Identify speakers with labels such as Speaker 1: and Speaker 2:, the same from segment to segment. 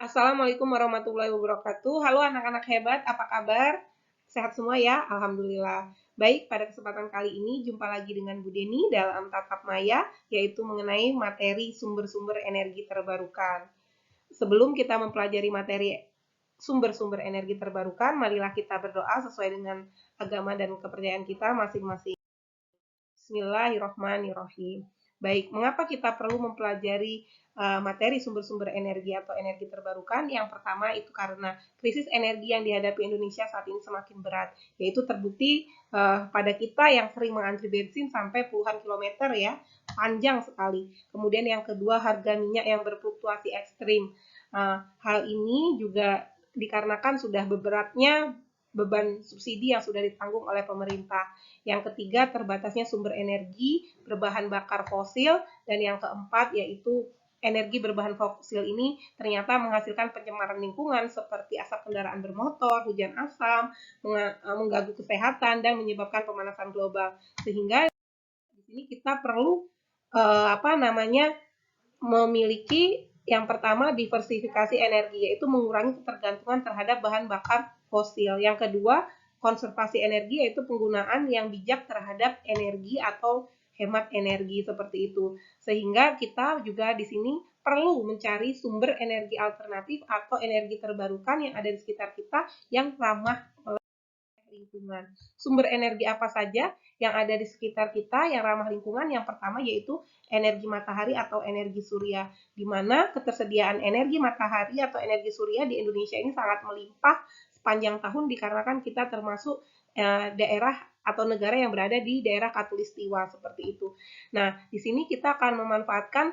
Speaker 1: Assalamualaikum warahmatullahi wabarakatuh. Halo anak-anak hebat, apa kabar? Sehat semua ya? Alhamdulillah. Baik, pada kesempatan kali ini jumpa lagi dengan Bu Deni dalam Tatap Maya, yaitu mengenai materi sumber-sumber energi terbarukan. Sebelum kita mempelajari materi sumber-sumber energi terbarukan, marilah kita berdoa sesuai dengan agama dan kepercayaan kita masing-masing. Bismillahirrahmanirrahim. Baik, mengapa kita perlu mempelajari materi sumber-sumber energi atau energi terbarukan? Yang pertama itu karena krisis energi yang dihadapi Indonesia saat ini semakin berat, yaitu terbukti pada kita yang sering mengantri bensin sampai puluhan kilometer ya, panjang sekali. Kemudian yang kedua, harga minyak yang berfluktuasi ekstrim. Hal ini juga dikarenakan sudah beberatnya beban subsidi yang sudah ditanggung oleh pemerintah. Yang ketiga, terbatasnya sumber energi berbahan bakar fosil. Dan yang keempat, yaitu energi berbahan fosil ini ternyata menghasilkan pencemaran lingkungan seperti asap kendaraan bermotor, hujan asam, mengganggu kesehatan, dan menyebabkan pemanasan global. Sehingga di sini kita perlu memiliki yang pertama diversifikasi energi, yaitu mengurangi ketergantungan terhadap bahan bakar fosil. Yang kedua, konservasi energi, yaitu penggunaan yang bijak terhadap energi atau hemat energi seperti itu. Sehingga kita juga di sini perlu mencari sumber energi alternatif atau energi terbarukan yang ada di sekitar kita yang ramah lingkungan. Sumber energi apa saja yang ada di sekitar kita yang ramah lingkungan? Yang pertama yaitu energi matahari atau energi surya, di mana ketersediaan energi matahari atau energi surya di Indonesia ini sangat melimpah sepanjang tahun dikarenakan kita termasuk daerah atau negara yang berada di daerah khatulistiwa seperti itu. Nah, di sini kita akan memanfaatkan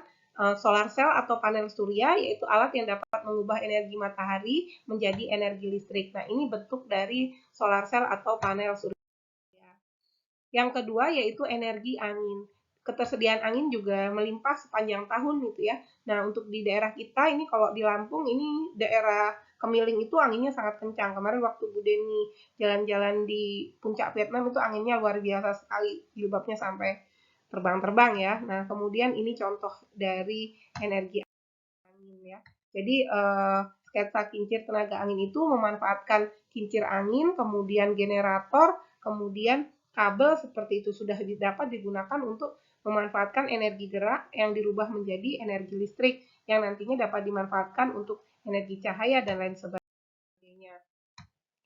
Speaker 1: solar cell atau panel surya, yaitu alat yang dapat mengubah energi matahari menjadi energi listrik. Nah, ini bentuk dari solar cell atau panel surya. Yang kedua yaitu energi angin. Ketersediaan angin juga melimpah sepanjang tahun gitu ya. Nah, untuk di daerah kita ini kalau di Lampung ini daerah Kemiling itu anginnya sangat kencang. Kemarin waktu Bu Deni jalan-jalan di puncak Vietnam itu anginnya luar biasa sekali, jilbabnya sampai terbang-terbang ya. Nah, kemudian ini contoh dari energi angin ya. Jadi sketsa kincir tenaga angin itu memanfaatkan kincir angin, kemudian generator, kemudian kabel seperti itu sudah dapat digunakan untuk memanfaatkan energi gerak yang dirubah menjadi energi listrik yang nantinya dapat dimanfaatkan untuk energi cahaya dan lain sebagainya.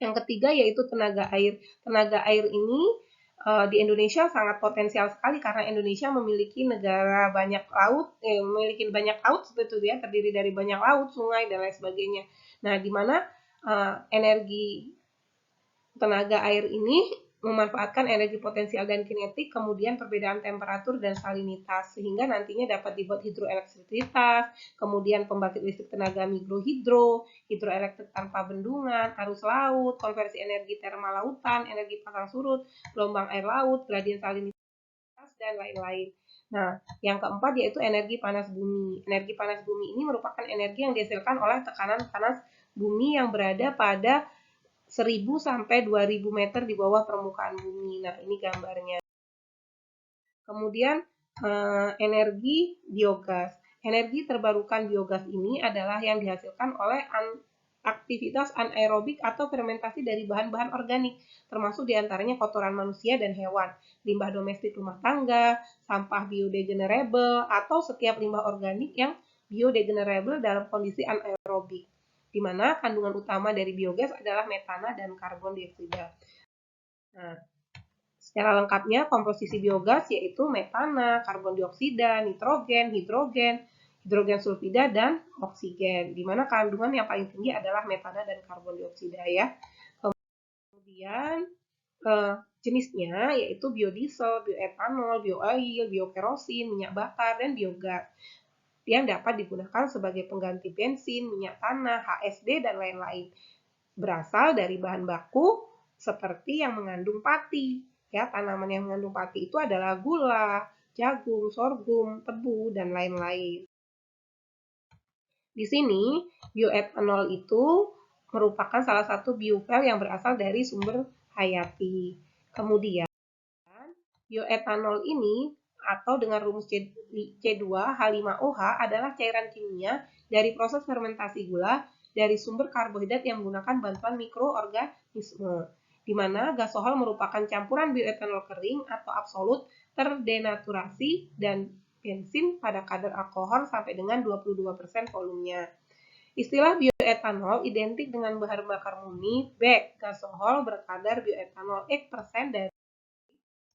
Speaker 1: Yang ketiga yaitu tenaga air. Tenaga air ini di Indonesia sangat potensial sekali karena Indonesia memiliki memiliki banyak laut seperti itu ya, terdiri dari banyak laut, sungai dan lain sebagainya. Nah, di mana energi tenaga air ini memanfaatkan energi potensial dan kinetik, kemudian perbedaan temperatur dan salinitas, sehingga nantinya dapat dibuat hidroelektrisitas, kemudian pembangkit listrik tenaga mikrohidro, hidroelektrik tanpa bendungan, arus laut, konversi energi termal lautan, energi pasang surut, gelombang air laut, gradien salinitas, dan lain-lain. Nah, yang keempat yaitu energi panas bumi. Energi panas bumi ini merupakan energi yang dihasilkan oleh tekanan panas bumi yang berada pada 1000 sampai 2000 meter di bawah permukaan bumi. Nah, ini gambarnya. Kemudian energi biogas. Energi terbarukan biogas ini adalah yang dihasilkan oleh aktivitas anaerobik atau fermentasi dari bahan-bahan organik, termasuk diantaranya kotoran manusia dan hewan, limbah domestik rumah tangga, sampah biodegradable, atau setiap limbah organik yang biodegradable dalam kondisi anaerobik, di mana kandungan utama dari biogas adalah metana dan karbon dioksida. Nah, secara lengkapnya komposisi biogas yaitu metana, karbon dioksida, nitrogen, hidrogen sulfida, dan oksigen, di mana kandungan yang paling tinggi adalah metana dan karbon dioksida ya. Kemudian jenisnya yaitu biodiesel, bioetanol, biooil, biokerosin, minyak bakar, dan biogas yang dapat digunakan sebagai pengganti bensin, minyak tanah, HSD, dan lain-lain. Berasal dari bahan baku seperti yang mengandung pati. Ya, tanaman yang mengandung pati itu adalah gula, jagung, sorghum, tebu, dan lain-lain. Di sini, bioetanol itu merupakan salah satu biofuel yang berasal dari sumber hayati. Kemudian, bioetanol ini atau dengan rumus C2H5OH adalah cairan kimia dari proses fermentasi gula dari sumber karbohidrat yang menggunakan bantuan mikroorganisme, di mana gasohol merupakan campuran bioetanol kering atau absolut terdenaturasi dan bensin pada kadar alkohol sampai dengan 22% volumenya. Istilah bioetanol identik dengan bahan bakar murni BEC, gasohol berkadar bioetanol X% dari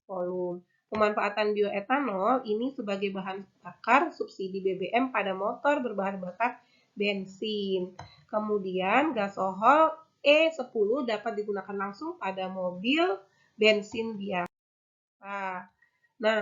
Speaker 1: volume. Pemanfaatan bioetanol ini sebagai bahan bakar subsidi BBM pada motor berbahan bakar bensin. Kemudian gasohol E10 dapat digunakan langsung pada mobil bensin biasa. Nah,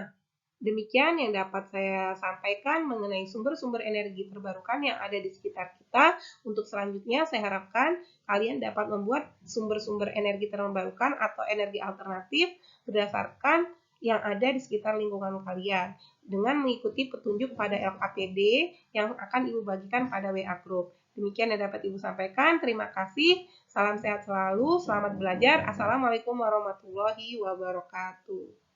Speaker 1: demikian yang dapat saya sampaikan mengenai sumber-sumber energi terbarukan yang ada di sekitar kita. Untuk selanjutnya, saya harapkan kalian dapat membuat sumber-sumber energi terbarukan atau energi alternatif berdasarkan yang ada di sekitar lingkungan kalian dengan mengikuti petunjuk pada LKPD yang akan Ibu bagikan pada WA Group. Demikian yang dapat Ibu sampaikan. Terima kasih. Salam sehat selalu. Selamat belajar. Assalamualaikum warahmatullahi wabarakatuh.